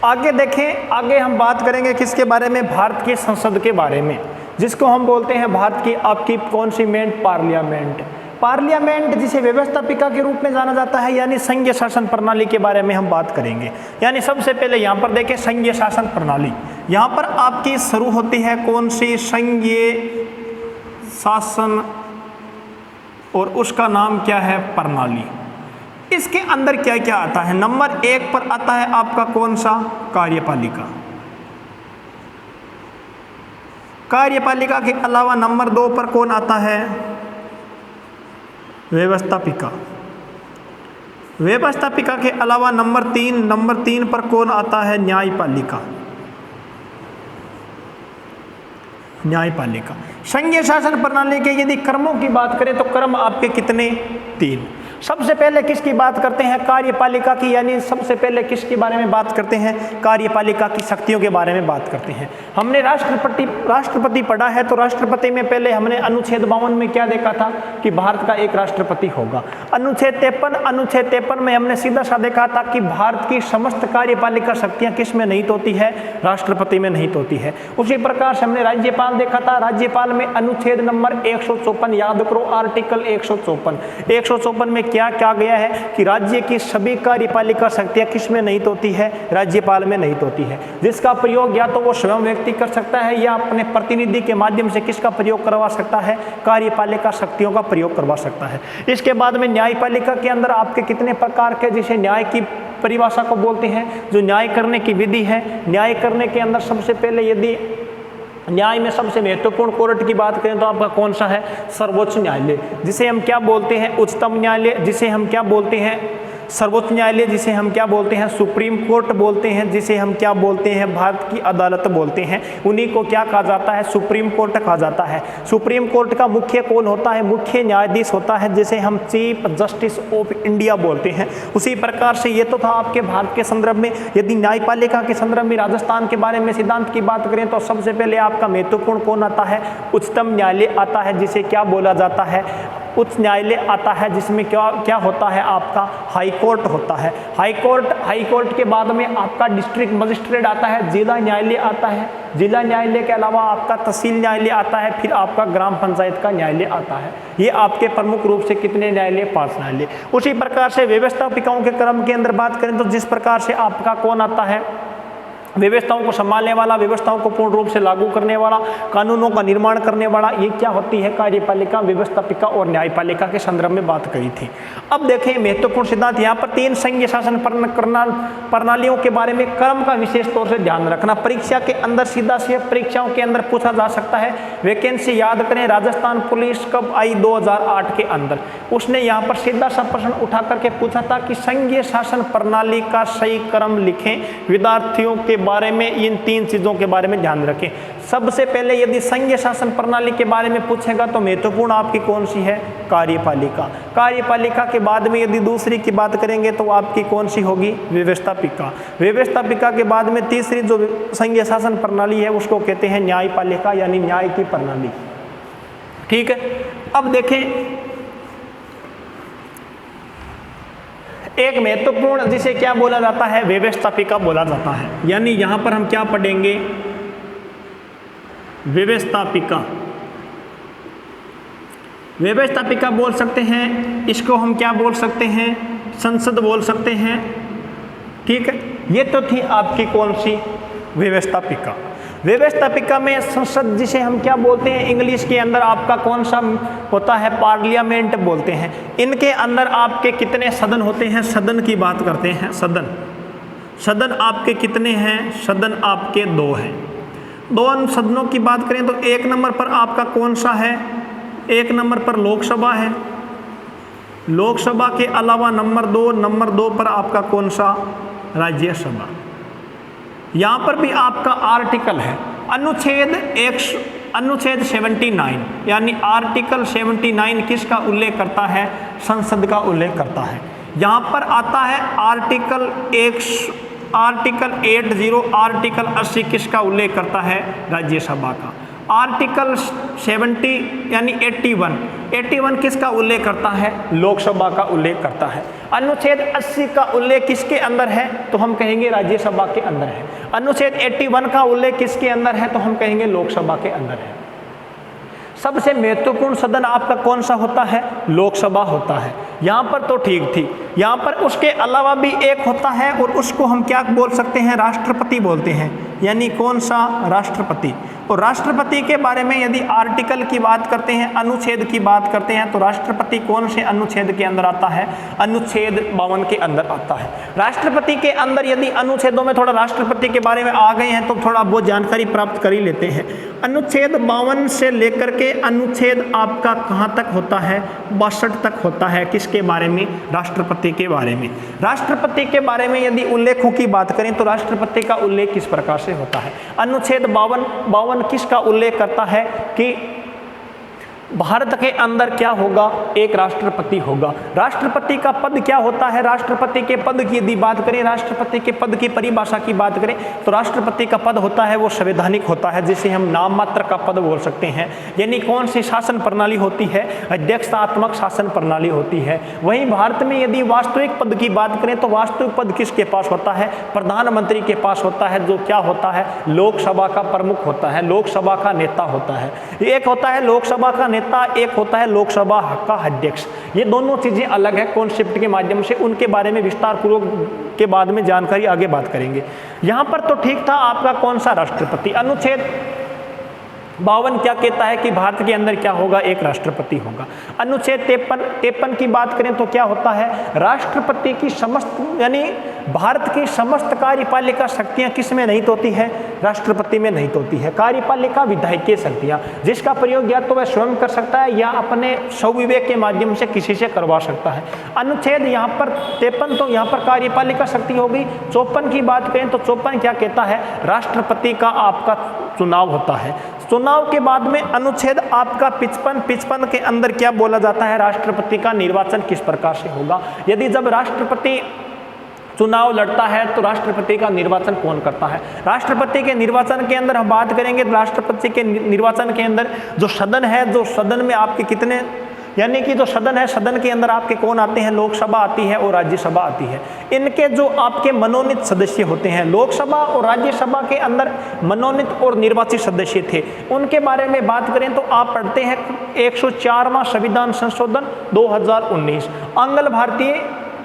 आगे देखें, आगे हम बात करेंगे किसके बारे में, भारत की संसद के बारे में, जिसको हम बोलते हैं भारत की आपकी कौन सी मेंट, पार्लियामेंट। पार्लियामेंट जिसे व्यवस्थापिका के रूप में जाना जाता है, यानी संघीय शासन प्रणाली के बारे में हम बात करेंगे। यानी सबसे पहले यहाँ पर देखें संघीय शासन प्रणाली, यहाँ पर आपकी शुरू होती है कौन सी, संघीय शासन, और उसका नाम क्या है, प्रणाली। इसके अंदर क्या क्या आता है, नंबर 1 पर आता है आपका कौन सा, कार्यपालिका। कार्यपालिका के अलावा नंबर 2 पर कौन आता है, व्यवस्थापिका। व्यवस्थापिका के अलावा नंबर 3 पर कौन आता है, न्यायपालिका। न्यायपालिका। संघीय शासन प्रणाली के यदि क्रमों की बात करें तो क्रम आपके कितने, 3। सबसे पहले किसकी बात करते हैं, कार्यपालिका की, यानी सबसे पहले किसके बारे में बात करते हैं, कार्यपालिका की शक्तियों के बारे में बात करते हैं। हमने राष्ट्रपति पढ़ा है, तो राष्ट्रपति में पहले हमने अनुच्छेद 52 में क्या देखा था कि भारत का एक राष्ट्रपति होगा। अनुच्छेद 53 में हमने सीधा सा देखा था कि भारत की समस्त कार्यपालिका शक्तियां किस में निहित होती है, राष्ट्रपति में निहित होती है। उसी प्रकार से हमने राज्यपाल देखा था, राज्यपाल में अनुच्छेद नंबर 154, याद करो आर्टिकल 154 में क्या क्या गया है कि राज्य की सभी कार्यपालिका शक्तियां किस में निहित होती है, राज्यपाल में निहित होती है, जिसका प्रयोग या तो वो स्वयं व्यक्ति कर सकता है या अपने प्रतिनिधि के माध्यम से किसका प्रयोग करवा सकता है, कार्यपालिका शक्तियों का प्रयोग करवा सकता है। इसके बाद में न्यायपालिका के अंदर आपके कितने प्रकार के, जिसे न्याय की परिभाषा को बोलते हैं, जो न्याय करने की विधि है। न्याय करने के अंदर सबसे पहले यदि न्याय में सबसे महत्वपूर्ण कोर्ट की बात करें तो आपका कौन सा है, सर्वोच्च न्यायालय, जिसे हम क्या बोलते हैं, उच्चतम न्यायालय, जिसे हम क्या बोलते हैं, सर्वोच्च न्यायालय, जिसे हम क्या बोलते हैं, सुप्रीम कोर्ट बोलते हैं, जिसे हम क्या बोलते हैं, भारत की अदालत बोलते हैं। उन्हीं को क्या कहा जाता है, सुप्रीम कोर्ट कहा जाता है। सुप्रीम कोर्ट का मुख्य कौन होता है, मुख्य न्यायाधीश होता है, जिसे हम चीफ जस्टिस ऑफ इंडिया बोलते हैं। उसी प्रकार से ये तो था आपके भारत के संदर्भ में। यदि न्यायपालिका के संदर्भ में राजस्थान के बारे में सिद्धांत की बात करें तो सबसे पहले आपका महत्वपूर्ण कौन आता है, उच्चतम न्यायालय आता है, जिसे क्या बोला जाता है, उच्च न्यायालय आता है, जिसमें क्या होता है, आपका हाई कोर्ट होता है। हाई कोर्ट के बाद में आपका डिस्ट्रिक्ट मजिस्ट्रेट आता है, जिला न्यायालय आता है, जिला न्यायालय के अलावा आपका तहसील न्यायालय आता है, फिर आपका ग्राम पंचायत का न्यायालय आता है। ये आपके प्रमुख रूप से कितने न्यायालय, 5 न्यायालय। उसी प्रकार से व्यवस्थापिकाओं के क्रम के अंदर बात करें तो जिस प्रकार से आपका कौन आता है, व्यवस्थाओं को संभालने वाला, व्यवस्थाओं को पूर्ण रूप से लागू करने वाला, कानूनों का निर्माण करने वाला, ये क्या होती है, कार्यपालिका, व्यवस्थापिका और न्यायपालिका के संदर्भ में बात करी थी। अब देखें महत्वपूर्ण सिद्धांत, यहाँ पर 3 संघीय शासन प्रणालियों के बारे में क्रम का विशेष तौर से ध्यान रखना। परीक्षा के अंदर सीधा से परीक्षाओं के अंदर पूछा जा सकता है। वैकेंसी याद करें, राजस्थान पुलिस कब आई, 2008 के अंदर। उसने यहाँ पर सीधा सा प्रश्न उठा करके पूछा था कि संघीय शासन प्रणाली का सही क्रम लिखें। विद्यार्थियों के बारे में इन 3 चीजों के बारे में ध्यान रखें। सबसे पहले यदि संघीय शासन प्रणाली के बारे में पूछेगा तो महत्वपूर्ण आपकी कौन सी है, कार्यपालिका। कार्यपालिका के बाद में यदि दूसरी की बात करेंगे तो आपकी कौन सी होगी, व्यवस्थापिका। व्यवस्थापिका के बाद में तीसरी जो संघीय शासन प्रणाली है उसको कहते हैं न्यायपालिका, यानी न्याय की प्रणाली। ठीक है, अब देखें एक महत्वपूर्ण जिसे क्या बोला जाता है, व्यवस्थापिका बोला जाता है। यानी यहां पर हम क्या पढ़ेंगे, व्यवस्थापिका। व्यवस्थापिका बोल सकते हैं, इसको हम क्या बोल सकते हैं, संसद बोल सकते हैं। ठीक है, ये तो थी आपकी कौन सी, व्यवस्थापिका। व्यवस्थापिका में संसद जिसे हम क्या बोलते हैं, इंग्लिश के अंदर आपका कौन सा होता है, पार्लियामेंट बोलते हैं। इनके अंदर आपके कितने सदन होते हैं, सदन की बात करते हैं। सदन आपके कितने हैं, सदन आपके 2 हैं। 2 सदनों की बात करें तो 1 नंबर पर आपका कौन सा है, 1 नंबर पर लोकसभा है। लोकसभा के अलावा नंबर 2 पर आपका कौन सा, राज्यसभा। यहाँ पर भी आपका आर्टिकल है अनुच्छेद 79, यानी आर्टिकल 79 किसका उल्लेख करता है, संसद का उल्लेख करता है। यहाँ पर आता है आर्टिकल 80, आर्टिकल 80 किसका उल्लेख करता है, राज्यसभा का। आर्टिकल 70 यानी 81 किसका उल्लेख करता है? लोकसभा का उल्लेख करता है। अनुच्छेद 80 का उल्लेख किसके अंदर है? तो हम कहेंगे राज्यसभा के अंदर है। अनुच्छेद 81 का उल्लेख किसके अंदर है? तो हम कहेंगे लोकसभा के अंदर है। सबसे महत्वपूर्ण सदन आपका कौन सा होता है? लोकसभा होता है। यहाँ पर तो ठीक थी, यहाँ पर उसके अलावा भी एक होता है और उसको हम क्या बोल सकते हैं? राष्ट्रपति बोलते हैं। यानी कौन सा? राष्ट्रपति। और राष्ट्रपति के बारे में यदि आर्टिकल की बात करते हैं, अनुच्छेद की बात करते हैं, तो राष्ट्रपति कौन से अनुच्छेद के अंदर आता है? अनुच्छेद 52 के अंदर आता है। राष्ट्रपति के अंदर यदि अनुच्छेदों में थोड़ा राष्ट्रपति के बारे में आ गए हैं तो थोड़ा बहुत जानकारी प्राप्त कर ही लेते हैं। अनुच्छेद 52 से लेकर के अनुच्छेद आपका कहाँ तक होता है? 62 तक होता है। किसके बारे में? राष्ट्रपति के बारे में। राष्ट्रपति के बारे में यदि उल्लेखों की बात करें तो राष्ट्रपति का उल्लेख किस प्रकार से होता है? अनुच्छेद 52 किसका उल्लेख करता है कि भारत के अंदर क्या होगा? एक राष्ट्रपति होगा। राष्ट्रपति का पद क्या होता है? राष्ट्रपति के पद की यदि बात करें, राष्ट्रपति के पद की परिभाषा की बात करें तो राष्ट्रपति का पद होता है वो संवैधानिक होता है, जिसे हम नाम मात्र का पद बोल सकते हैं। यानी कौन सी शासन प्रणाली होती है? अध्यक्षतात्मक शासन प्रणाली होती है। वहीं भारत में यदि वास्तविक पद की बात करें तो वास्तविक पद किसके पास होता है? प्रधानमंत्री के पास होता है, जो क्या होता है? लोकसभा का प्रमुख होता है, लोकसभा का नेता होता है। एक होता है लोकसभा का नेता, एक होता है लोकसभा का अध्यक्ष। ये दोनों चीजें अलग है कॉन्सेप्ट के माध्यम से, उनके बारे में विस्तार पूर्वक के बाद में जानकारी आगे बात करेंगे। यहां पर तो ठीक था आपका कौन सा? राष्ट्रपति। अनुच्छेद 52 क्या कहता है कि भारत के अंदर क्या होगा? एक राष्ट्रपति होगा। अनुच्छेद 53 की बात करें तो क्या होता है? राष्ट्रपति की समस्त यानी भारत की समस्त कार्यपालिका शक्तियां किस में निहित होती है? राष्ट्रपति में निहित होती है। कार्यपालिका विधायिकीय शक्तियां, जिसका प्रयोग या तो वह स्वयं कर सकता है या अपने स्वविवेक के माध्यम से किसी से करवा सकता है। अनुच्छेद यहाँ पर 53 तो यहाँ पर कार्यपालिका शक्ति हो गई। 54 की बात करें तो 54 क्या कहता है? राष्ट्रपति का आपका चुनाव होता है। चुनाव के बाद में अनुच्छेद आपका 55 के अंदर क्या बोला जाता है? राष्ट्रपति का निर्वाचन किस प्रकार से होगा? यदि जब राष्ट्रपति चुनाव लड़ता है तो राष्ट्रपति का निर्वाचन कौन करता है? राष्ट्रपति के निर्वाचन के अंदर हम बात करेंगे तो राष्ट्रपति के निर्वाचन के अंदर जो सदन है, जो सदन में आपके कितने यानी कि जो सदन है, सदन के अंदर आपके कौन आते हैं? लोकसभा आती है और राज्यसभा आती है। इनके जो आपके मनोनीत सदस्य होते हैं, लोकसभा और राज्यसभा के अंदर मनोनीत और निर्वाचित सदस्य थे, उनके बारे में बात करें तो आप पढ़ते हैं 104वां संविधान संशोधन 2019। आंग्ल भारतीय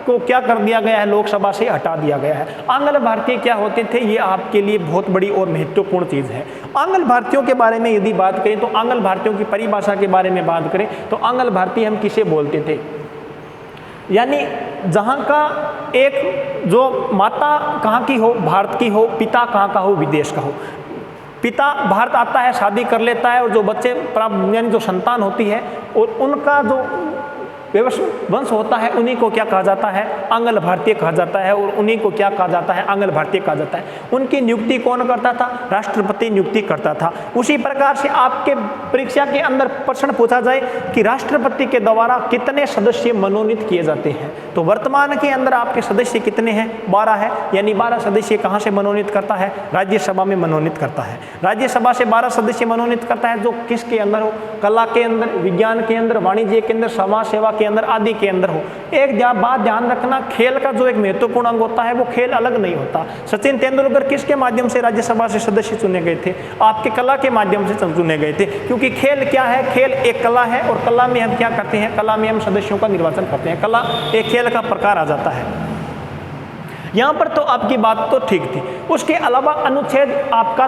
को क्या कर दिया गया है? लोकसभा से हटा दिया गया है। आंग्ल भारतीय क्या होते थे? ये आपके लिए बहुत बड़ी और महत्वपूर्ण चीज़ है। आंग्ल भारतीयों के बारे में यदि बात करें तो आंग्ल भारतीयों की परिभाषा के बारे में बात करें तो आंग्ल भारतीय हम किसे बोलते थे? यानी जहाँ का एक जो माता कहाँ की हो? भारत की हो, पिता कहाँ का हो? विदेश का हो। पिता भारत आता है, शादी कर लेता है और जो बच्चे यानी जो संतान होती है और उनका जो वंश होता है उन्हीं को क्या कहा जाता है? आंग्ल भारतीय कहा जाता है। और उन्हीं को क्या कहा जाता है? आंग्ल भारतीय कहा जाता है। उनकी नियुक्ति कौन करता था? राष्ट्रपति नियुक्ति करता था। उसी प्रकार से आपके परीक्षा के अंदर प्रश्न पूछा जाए कि राष्ट्रपति के द्वारा कितने सदस्य मनोनीत किए जाते हैं, तो वर्तमान के अंदर आपके सदस्य कितने हैं? 12 है। यानी 12 सदस्य कहाँ से मनोनीत करता है? राज्यसभा में मनोनीत करता है। राज्यसभा से 12 सदस्य मनोनीत करता है, जो किसके अंदर हो? कला के अंदर, विज्ञान के अंदर, वाणिज्य के अंदर, समाज सेवा के अंदर, आदि के अंदर हो। एक बात ध्यान रखना, खेल का जो एक महत्वपूर्ण अंग होता है वो खेल अलग नहीं होता। सचिन तेंदुलकर किसके माध्यम से राज्यसभा से सदस्य चुने गए थे? आपके कला के माध्यम से चुने गए थे, क्योंकि खेल क्या है? खेल एक कला है और कला में हम क्या करते हैं? कला में हम सदस्यों का निर्वाचन करते हैं। कला एक खेल का प्रकार आ जाता है। यहाँ पर तो आपकी बात तो ठीक थी। उसके अलावा अनुच्छेद आपका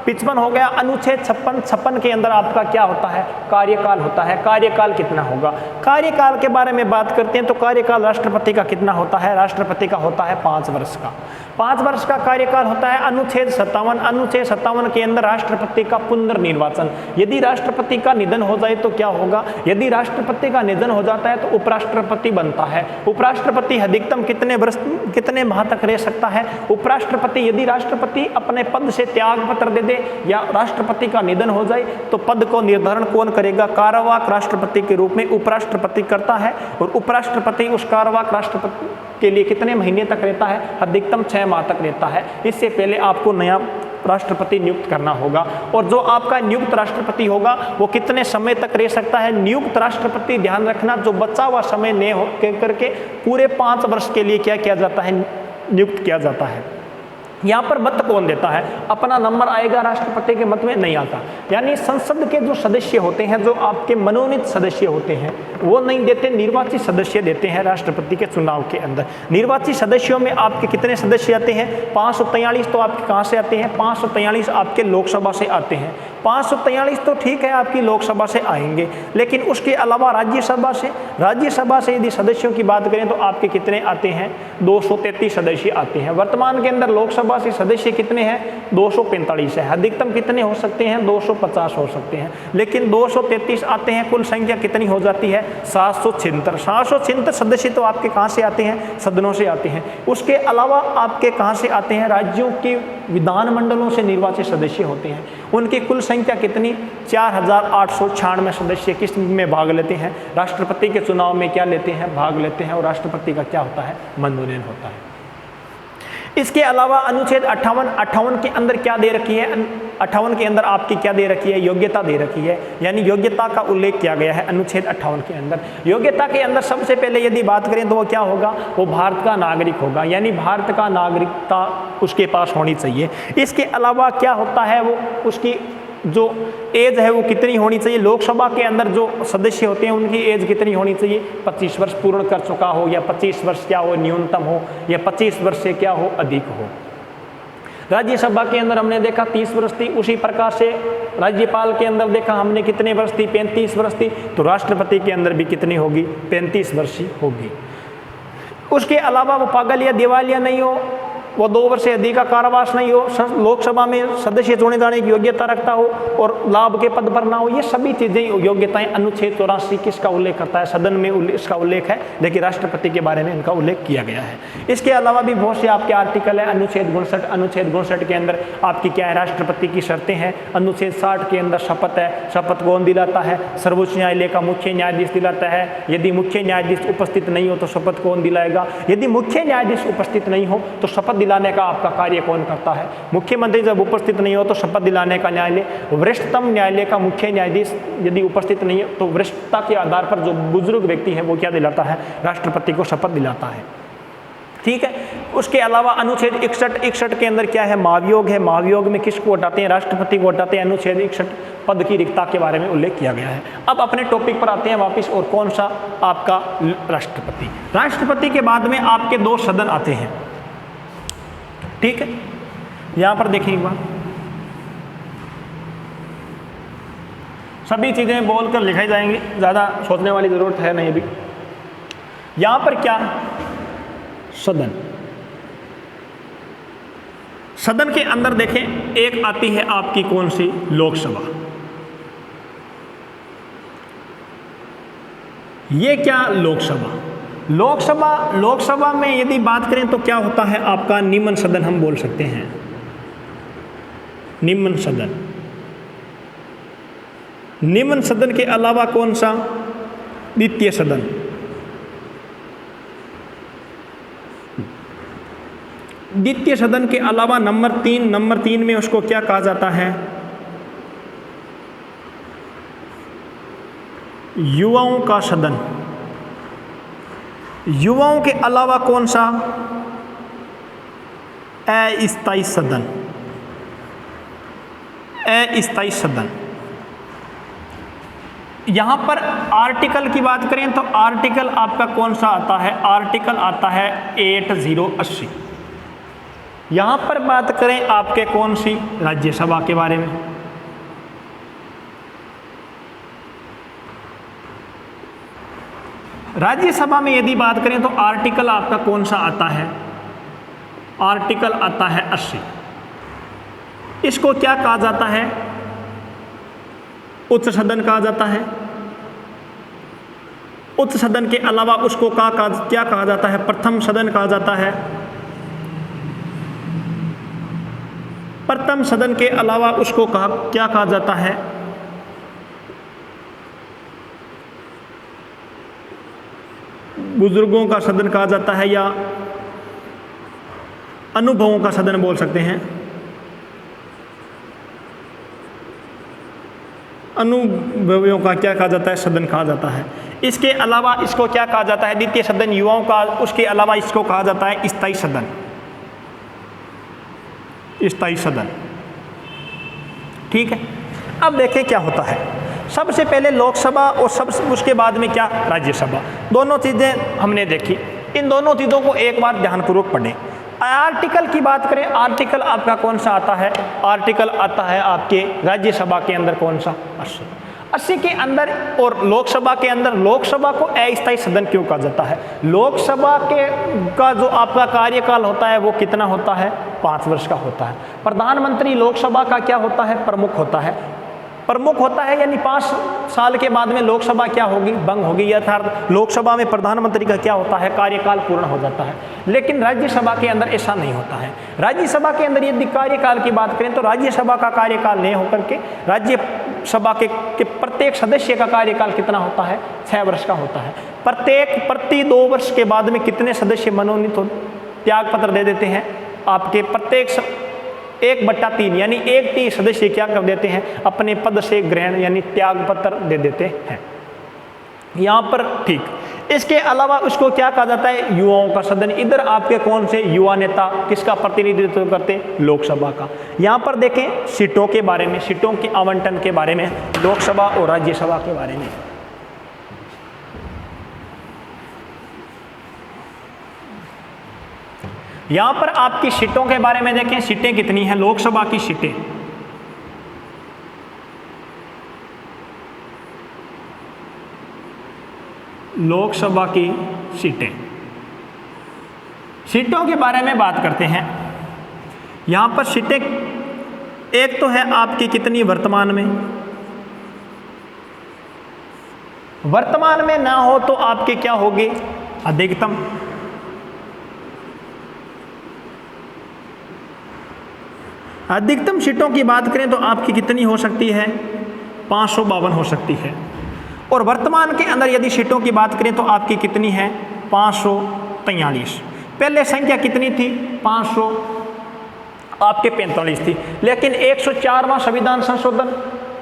55 हो गया। अनुच्छेद 56 के अंदर आपका क्या होता है? कार्यकाल होता है। कार्यकाल कितना होगा? कार्यकाल के बारे में बात करते हैं तो कार्यकाल राष्ट्रपति का कितना होता है? राष्ट्रपति का होता है 5 वर्ष का। 5 वर्ष का कार्यकाल होता है। अनुच्छेद 57 के अंदर राष्ट्रपति का पुनर्निर्वाचन। यदि राष्ट्रपति का निधन हो जाए तो क्या होगा? यदि राष्ट्रपति का निधन हो जाता है तो उपराष्ट्रपति बनता है। उपराष्ट्रपति अधिकतम कितने माह तक रह सकता है? उपराष्ट्रपति यदि राष्ट्रपति अपने पद से त्याग पत्र दे दे या राष्ट्रपति का निधन हो जाए तो पद को निर्धारण कौन करेगा? कार्यवाहक राष्ट्रपति के रूप में उपराष्ट्रपति करता है। और उपराष्ट्रपति उस कार्यवाहक राष्ट्रपति के लिए कितने महीने तक रहता है? अधिकतम 6 माह तक रहता है। इससे पहले आपको नया राष्ट्रपति नियुक्त करना होगा। और जो आपका नियुक्त राष्ट्रपति होगा वो कितने समय तक रह सकता है? नियुक्त राष्ट्रपति, ध्यान रखना, जो बचा हुआ समय नहीं हो करके पूरे 5 वर्ष के लिए क्या किया जाता है? नियुक्त किया जाता है। यहाँ पर मत कौन देता है? अपना नंबर आएगा राष्ट्रपति के मत में? नहीं आता। यानी संसद के जो सदस्य होते हैं, जो आपके मनोनीत सदस्य होते हैं, वो नहीं देते, निर्वाचित सदस्य देते हैं राष्ट्रपति के चुनाव के अंदर। निर्वाचित सदस्यों में आपके कितने सदस्य आते हैं? 543। तो आपके कहाँ से आते हैं? 543 आपके लोकसभा से आते हैं। 543 तो ठीक है, आपकी लोकसभा से आएंगे, लेकिन उसके अलावा राज्यसभा से यदि सदस्यों की बात करें तो आपके कितने आते हैं? 233 सदस्य आते हैं। वर्तमान के अंदर लोकसभा से सदस्य कितने हैं? 245 है। अधिकतम कितने हो सकते हैं? 250 हो सकते हैं, लेकिन 233 आते हैं। कुल संख्या कितनी हो जाती है? 776। 776 सदस्य तो आपके कहाँ से आते हैं? सदनों से आते हैं। उसके अलावा आपके कहाँ से आते हैं? राज्यों के विधानमंडलों से निर्वाचित सदस्य होते हैं। उनकी कुल संख्या कितनी? 4896 सदस्य किस में भाग लेते हैं? राष्ट्रपति के चुनाव में क्या लेते हैं? भाग लेते हैं। और राष्ट्रपति का क्या होता है? मनोनयन होता है। इसके अलावा अनुच्छेद 58 के अंदर क्या दे रखी है? 58 के अंदर आपकी क्या दे रखी है? योग्यता दे रखी है, यानी योग्यता का उल्लेख किया गया है अनुच्छेद 58 के अंदर। योग्यता के अंदर सबसे पहले यदि बात करें तो वो क्या होगा? वो भारत का नागरिक होगा, यानी भारत का नागरिकता उसके पास होनी चाहिए। इसके अलावा क्या होता है? वो उसकी जो एज है वो कितनी होनी चाहिए? लोकसभा के अंदर जो सदस्य होते हैं उनकी एज कितनी होनी चाहिए? 25 वर्ष पूर्ण कर चुका हो, या 25 वर्ष क्या हो न्यूनतम हो, या 25 वर्ष से क्या हो अधिक हो। राज्यसभा के अंदर हमने देखा 30 वर्ष थी, उसी प्रकार से राज्यपाल के अंदर देखा हमने कितने वर्ष थी? 35 वर्ष थी। तो राष्ट्रपति के अंदर भी कितनी होगी? 35 वर्ष ही होगी। उसके अलावा वो पागल या दिवालिया नहीं हो, वो 2 वर्ष से अधिक का कारावास नहीं हो, लोकसभा में सदस्य चुने जाने की योग्यता रखता हो, और लाभ के पद पर ना हो। ये सभी चीज़ें योग्यताएं अनुच्छेद 84 किसका उल्लेख करता है? सदन में इसका उल्लेख है, लेकिन राष्ट्रपति के बारे में इनका उल्लेख किया गया है। इसके अलावा भी बहुत से आपके आर्टिकल है। अनुच्छेद 59, अनुच्छेद 59 के अंदर आपकी क्या है? राष्ट्रपति की शर्तें हैं। अनुच्छेद 60 के अंदर शपथ है। शपथ कौन दिलाता है? सर्वोच्च न्यायालय का मुख्य न्यायाधीश दिलाता है। यदि मुख्य न्यायाधीश उपस्थित नहीं हो तो शपथ कौन दिलाएगा? यदि मुख्य न्यायाधीश उपस्थित नहीं हो तो शपथ दिलाने का आपका कार्य कौन करता है? मुख्यमंत्री जब उपस्थित नहीं हो तो शपथ दिलाने का न्यायालय, वरिष्ठतम न्यायालय का मुख्य न्यायाधीश यदि उपस्थित नहीं है तो वरिष्ठता के आधार पर जो बुजुर्ग व्यक्ति है वो क्या दिलाता है? राष्ट्रपति को शपथ दिलाता है। ठीक है। उसके अलावा अनुच्छेद 61 के अंदर क्या है? महाभियोग है। महाभियोग में किसको हटाते हैं? राष्ट्रपति को हटाते हैं। अनुच्छेद 61 पद की रिक्तता के बारे में उल्लेख किया गया है। अब अपने टॉपिक पर आते हैं वापस, और कौन सा? आपका राष्ट्रपति। राष्ट्रपति के बाद में आपके 2 सदन आते हैं। ठीक है, यहां पर देखिए एक बार, सभी चीजें बोलकर लिखाई जाएंगी, ज्यादा सोचने वाली जरूरत है नहीं अभी। यहां पर क्या? सदन। सदन के अंदर देखें, एक आती है आपकी कौन सी? लोकसभा। ये क्या? लोकसभा। लोकसभा में यदि बात करें तो क्या होता है? आपका निम्न सदन हम बोल सकते हैं। निम्न सदन। निम्न सदन के अलावा कौन सा? द्वितीय सदन। द्वितीय सदन के अलावा नंबर 3 में उसको क्या कहा जाता है? युवाओं का सदन। युवाओं के अलावा कौन सा? अस्थायी सदन। अस्थायी सदन। यहां पर आर्टिकल की बात करें तो आर्टिकल आपका कौन सा आता है? आर्टिकल आता है 8080। यहां पर बात करें आपके कौन सी? राज्यसभा के बारे में। राज्यसभा में यदि बात करें तो आर्टिकल आपका कौन सा आता है? आर्टिकल आता है 80। इसको क्या कहा जाता है? उच्च सदन कहा जाता है। उच्च सदन के अलावा उसको क्या कहा जाता है? प्रथम सदन कहा जाता है। प्रथम सदन के अलावा उसको क्या कहा जाता है? बुजुर्गों का सदन कहा जाता है, या अनुभवों का सदन बोल सकते हैं। अनुभवियों का क्या कहा जाता है, सदन कहा जाता है। इसके अलावा इसको क्या कहा जाता है, द्वितीय सदन युवाओं का। उसके अलावा इसको कहा जाता है स्थायी सदन, स्थायी सदन। ठीक है, अब देखें क्या होता है। सबसे पहले लोकसभा और उसके बाद में क्या, राज्यसभा। दोनों चीज़ें हमने देखी, इन दोनों चीज़ों को एक बार ध्यानपूर्वक पढ़ें। आर्टिकल की बात करें, आर्टिकल आपका कौन सा आता है, आर्टिकल आता है आपके राज्यसभा के अंदर कौन सा, 80 के अंदर। और लोकसभा के अंदर, लोकसभा को अस्थायी सदन क्यों कहा जाता है, लोकसभा का जो आपका कार्यकाल होता है वो कितना होता है, 5 वर्ष का होता है। प्रधानमंत्री लोकसभा का क्या होता है, प्रमुख होता है, प्रमुख होता है, यानी 5 साल के बाद में लोकसभा क्या होगी, भंग होगी, अर्थात लोकसभा में प्रधानमंत्री का क्या होता है, कार्यकाल पूर्ण हो जाता है। लेकिन राज्यसभा के अंदर ऐसा नहीं होता है। राज्यसभा के अंदर यदि कार्यकाल की बात करें तो राज्यसभा का कार्यकाल नहीं होकर के राज्यसभा के प्रत्येक सदस्य का कार्यकाल कितना होता है, 6 वर्ष का होता है। प्रति 2 वर्ष के बाद में कितने सदस्य मनोनीत त्याग पत्र दे देते हैं, आपके प्रत्येक 1/3 यानी 1/3 सदस्य क्या कर देते हैं, अपने पद से ग्रहण यानी त्याग पत्र दे देते हैं यहाँ पर। ठीक, इसके अलावा उसको क्या कहा जाता है, युवाओं का सदन। इधर आपके कौन से युवा नेता किसका प्रतिनिधित्व करते हैं, लोकसभा का। यहाँ पर देखें सीटों के बारे में, सीटों के आवंटन के बारे में, लोकसभा और राज्यसभा के बारे में। यहां पर आपकी सीटों के बारे में देखें, सीटें कितनी हैं, लोकसभा की सीटें लोकसभा की सीटें, सीटों के बारे में बात करते हैं। यहां पर सीटें एक तो है आपकी कितनी वर्तमान में, वर्तमान में ना हो तो आपके क्या होगी, अधिकतम। अधिकतम सीटों की बात करें तो आपकी कितनी हो सकती है, 552 हो सकती है। और वर्तमान के अंदर यदि सीटों की बात करें तो आपकी कितनी है, 543। पहले संख्या कितनी थी, 500 आपके 45 थी। लेकिन 104वां संविधान संशोधन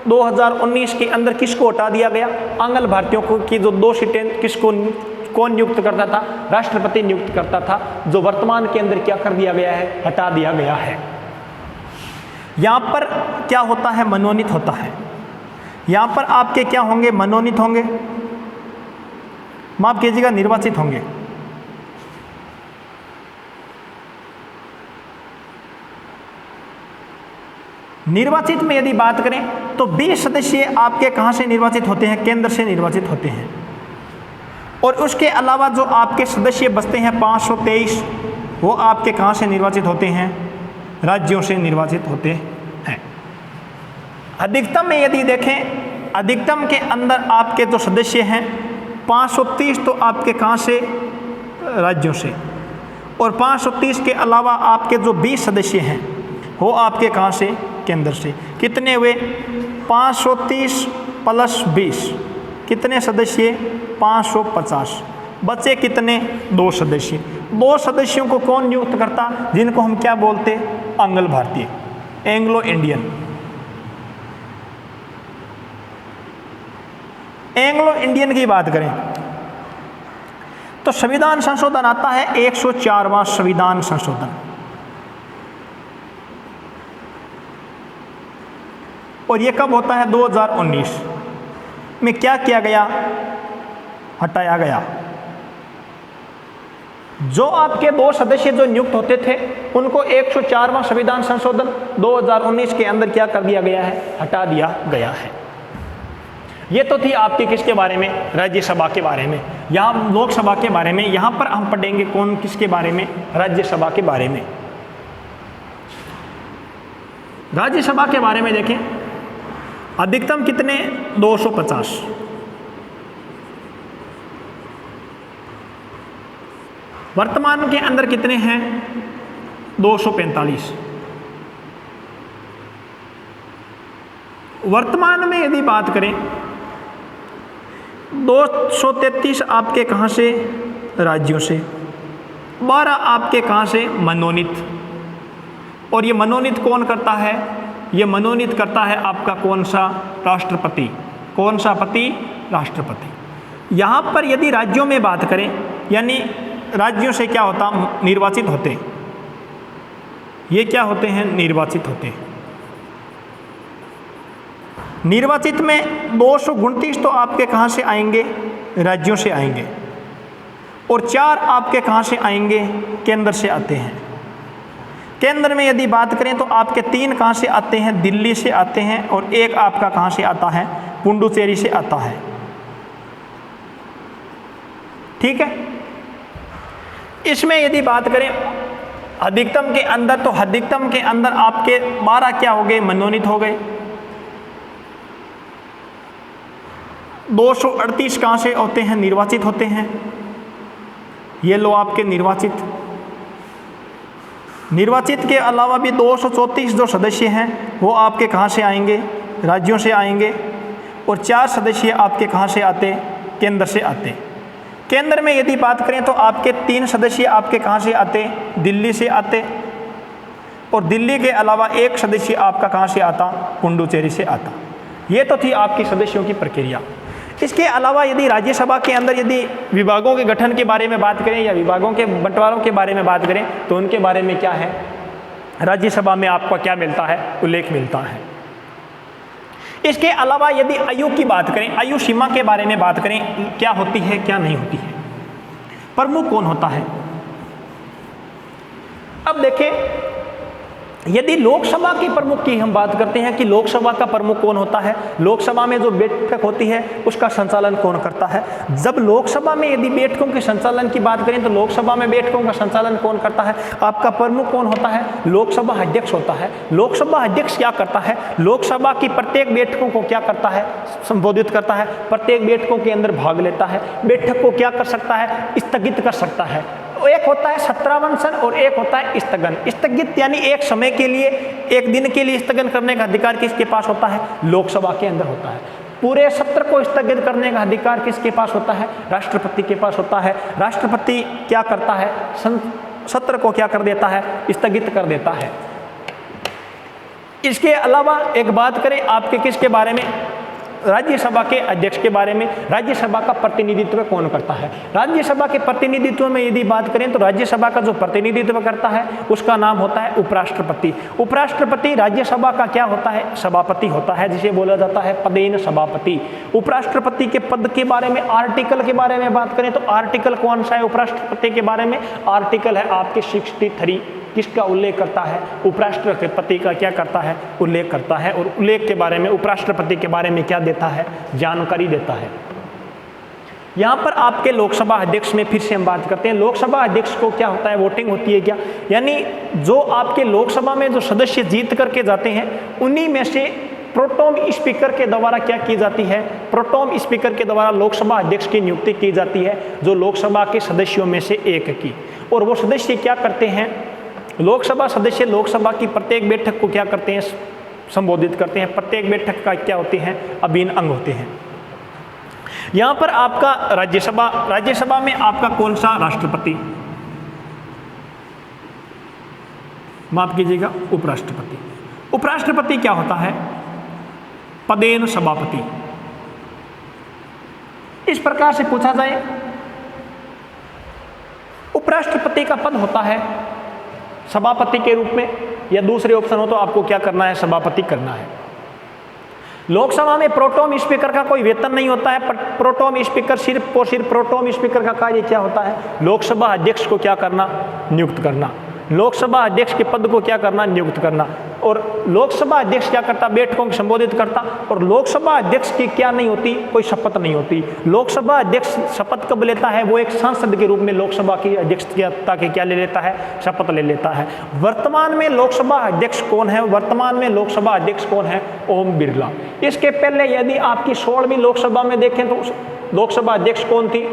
2019 के अंदर किसको हटा दिया गया, आंग्ल भारतीयों को की जो 2 सीटें किसको, कौन नियुक्त करता था, राष्ट्रपति नियुक्त करता था, जो वर्तमान के अंदर क्या कर दिया गया है, हटा दिया गया है। यहाँ पर क्या होता है, मनोनीत होता है। यहाँ पर आपके क्या होंगे, मनोनीत होंगे, माफ कीजिएगा, निर्वाचित होंगे। निर्वाचित में यदि बात करें तो 20 सदस्य आपके कहाँ से निर्वाचित होते हैं, केंद्र से निर्वाचित होते हैं। और उसके अलावा जो आपके सदस्य बचते हैं 523, वो आपके कहाँ से निर्वाचित होते हैं, राज्यों से निर्वाचित होते हैं। अधिकतम में यदि देखें, अधिकतम के अंदर आपके जो सदस्य हैं 530 तो आपके कहाँ से, राज्यों से। और 530 के अलावा आपके जो 20 सदस्य हैं वो आपके कहाँ से, केंद्र से। कितने हुए, 530 + 20 कितने सदस्य, 550। बचे कितने, 2 सदस्य। 2 सदस्यों को कौन नियुक्त करता, जिनको हम क्या बोलते, आंग्ल भारतीय, एंग्लो इंडियन। एंग्लो इंडियन की बात करें तो संविधान संशोधन आता है 104वां संविधान संशोधन। और ये कब होता है, 2019 में। क्या किया गया, हटाया गया। जो आपके 2 सदस्य जो नियुक्त होते थे उनको 104वां संविधान संशोधन 2019 के अंदर क्या कर दिया गया है, हटा दिया गया है। ये तो थी आपकी किसके बारे में, राज्यसभा के बारे में। यहाँ लोकसभा के बारे में, यहाँ पर हम पढ़ेंगे कौन किसके बारे में, राज्यसभा के बारे में। राज्यसभा के बारे में देखें, अधिकतम कितने, 250। वर्तमान के अंदर कितने हैं, 245। वर्तमान में यदि बात करें 233 आपके कहाँ से, राज्यों से। 12 आपके कहाँ से, मनोनीत। और ये मनोनीत कौन करता है, ये मनोनीत करता है आपका कौन सा राष्ट्रपति, कौन सा पति, राष्ट्रपति। यहाँ पर यदि राज्यों में बात करें, यानी राज्यों से क्या होता, निर्वाचित होते, ये क्या होते हैं, निर्वाचित होते हैं। निर्वाचित में 229 तो आपके कहाँ से आएंगे, राज्यों से आएंगे, और 4 आपके कहाँ से आएंगे, केंद्र से आते हैं। केंद्र में यदि बात करें तो आपके 3 कहाँ से आते हैं, दिल्ली से आते हैं, और 1 आपका कहाँ से आता है, पुडुचेरी से आता है। ठीक है। इसमें यदि बात करें अधिकतम के अंदर, तो अधिकतम के अंदर आपके 12 क्या हो गए, मनोनीत हो गए। 238 कहाँ से होते हैं, निर्वाचित होते हैं। ये लो आपके निर्वाचित। निर्वाचित के अलावा भी 234 जो सदस्य हैं वो आपके कहाँ से आएंगे, राज्यों से आएंगे, और 4 सदस्य आपके कहाँ से आते, केंद्र से आते। केंद्र में यदि बात करें तो आपके 3 सदस्य आपके कहाँ से आते, दिल्ली से आते, और दिल्ली के अलावा 1 सदस्य आपका कहाँ से आता, पुडुचेरी से आता। ये तो थी आपकी सदस्यों की प्रक्रिया। इसके अलावा यदि राज्यसभा के अंदर यदि विभागों के गठन के बारे में बात करें या विभागों के बंटवारों के बारे में बात करें तो उनके बारे में क्या है, राज्यसभा में आपको क्या मिलता है, उल्लेख मिलता है। इसके अलावा यदि आयु की बात करें, आयु सीमा के बारे में बात करें, क्या होती है, क्या नहीं होती है, प्रमुख कौन होता है। अब देखें, यदि लोकसभा के प्रमुख की हम बात करते हैं कि लोकसभा का प्रमुख कौन होता है, लोकसभा में जो बैठक होती है उसका संचालन कौन करता है। जब लोकसभा में यदि बैठकों के संचालन की बात करें तो लोकसभा में बैठकों का संचालन कौन करता है, आपका प्रमुख कौन होता है, लोकसभा अध्यक्ष होता है। लोकसभा अध्यक्ष क्या करता है, लोकसभा की प्रत्येक बैठकों को क्या करता है, संबोधित करता है, प्रत्येक बैठकों के अंदर भाग लेता है, बैठक को क्या कर सकता है, स्थगित कर सकता है। एक होता है सत्रावंशन और एक होता है स्थगन। स्थगित यानी एक समय के लिए, एक दिन के लिए स्थगन करने का अधिकार किसके पास होता है, लोकसभा के अंदर होता है। पूरे सत्र को स्थगित करने का अधिकार किसके पास होता है, राष्ट्रपति के पास होता है। राष्ट्रपति क्या करता है, सत्र को क्या कर देता है, स्थगित कर देता है। इसके अलावा एक बात करें आपके किसके बारे में, राज्यसभा के अध्यक्ष के बारे में। राज्यसभा का प्रतिनिधित्व कौन करता है, राज्यसभा के प्रतिनिधित्व में यदि बात करें तो राज्यसभा का जो प्रतिनिधित्व करता है उसका नाम होता है उपराष्ट्रपति। उपराष्ट्रपति राज्यसभा का क्या होता है, सभापति होता है, जिसे बोला जाता है पदेन सभापति। उपराष्ट्रपति के पद के बारे में, आर्टिकल के बारे में बात करें तो आर्टिकल कौन सा है उपराष्ट्रपति के बारे में, आर्टिकल है आपके 63। किसका उल्लेख करता है, उपराष्ट्रपति का क्या करता है, उल्लेख करता है। और उल्लेख के बारे में, उपराष्ट्रपति के बारे में क्या देता है, जानकारी देता है। यहाँ पर आपके लोकसभा अध्यक्ष में फिर से हम बात करते हैं। लोकसभा अध्यक्ष को क्या होता है, वोटिंग होती है क्या, यानी जो आपके लोकसभा में जो सदस्य जीत करके जाते हैं उन्हीं में से प्रोटोम स्पीकर के द्वारा क्या की जाती है, प्रोटोम स्पीकर के द्वारा लोकसभा अध्यक्ष की नियुक्ति की जाती है, जो लोकसभा के सदस्यों में से एक की। और वो सदस्य क्या करते हैं, लोकसभा सदस्य लोकसभा की प्रत्येक बैठक को क्या करते हैं, संबोधित करते हैं। प्रत्येक बैठक का क्या होते हैं, अभिन्न अंग होते हैं। यहाँ पर आपका राज्यसभा, राज्यसभा में आपका कौन सा राष्ट्रपति, माफ कीजिएगा, उपराष्ट्रपति। उपराष्ट्रपति क्या होता है, पदेन सभापति। इस प्रकार से पूछा जाए, उपराष्ट्रपति का पद होता है सभापति के रूप में, या दूसरे ऑप्शन हो तो आपको क्या करना है, सभापति करना है। लोकसभा में प्रोटोम स्पीकर का कोई वेतन नहीं होता है। प्रोटोम स्पीकर सिर्फ और सिर्फ प्रोटोम स्पीकर का कार्य क्या होता है, लोकसभा अध्यक्ष को क्या करना, नियुक्त करना। लोकसभा अध्यक्ष के पद को क्या करना, नियुक्त करना। और लोकसभा अध्यक्ष क्या करता, बैठकों को संबोधित करता। और लोकसभा अध्यक्ष की क्या नहीं होती, कोई शपथ नहीं होती। लोकसभा अध्यक्ष शपथ कब लेता है, वो एक सांसद के रूप में लोकसभा की अध्यक्षता के क्या ले लेता है, शपथ ले लेता है। वर्तमान में लोकसभा अध्यक्ष कौन है, वर्तमान में लोकसभा अध्यक्ष कौन है, ओम बिरला। इसके पहले यदि आपकी 16वीं लोकसभा में देखें तो लोकसभा अध्यक्ष कौन थी,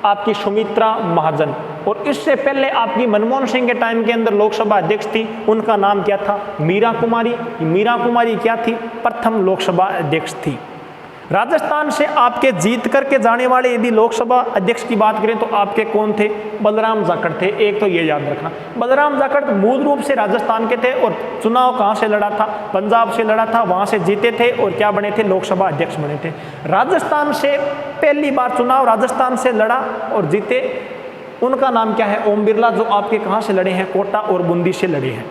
आपकी सुमित्रा महाजन। और इससे पहले आपकी मनमोहन सिंह के टाइम के अंदर लोकसभा अध्यक्ष थी, उनका नाम क्या था, मीरा कुमारी। मीरा कुमारी क्या थी, प्रथम लोकसभा अध्यक्ष थी। राजस्थान से आपके जीत करके जाने वाले यदि लोकसभा अध्यक्ष की बात करें तो आपके कौन थे? बलराम जाखड़ थे। एक तो ये याद रखना, बलराम जाखड़ मूल रूप से राजस्थान के थे और चुनाव कहाँ से लड़ा था? पंजाब से लड़ा था, वहाँ से जीते थे और क्या बने थे? लोकसभा अध्यक्ष बने थे। राजस्थान से पहली बार चुनाव राजस्थान से लड़ा और जीते, उनका नाम क्या है? ओम बिरला, जो आपके कहाँ से लड़े हैं? कोटा और बूंदी से लड़े हैं।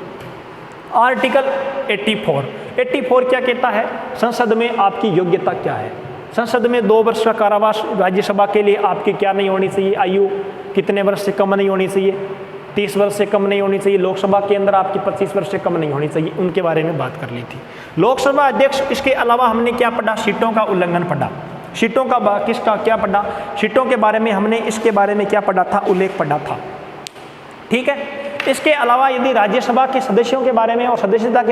आर्टिकल 84 क्या कहता है? संसद में आपकी योग्यता क्या है? संसद में 2 वर्ष का कारावास, राज्यसभा के लिए आपकी क्या नहीं होनी चाहिए? आयु कितने वर्ष से कम नहीं होनी चाहिए? 30 वर्ष से कम नहीं होनी चाहिए। लोकसभा के अंदर आपकी 25 वर्ष से कम नहीं होनी चाहिए। उनके बारे में बात कर ली थी। लोकसभा अध्यक्ष, इसके अलावा हमने क्या पढ़ा? सीटों का उल्लंघन पढ़ा। सीटों का किसका क्या पढ़ा? सीटों के बारे में हमने इसके बारे में क्या पढ़ा था? उल्लेख पढ़ा था। ठीक है। इसके अलावा यदि राज्यसभा के सदस्यों के बारे में और सदस्यता के बारे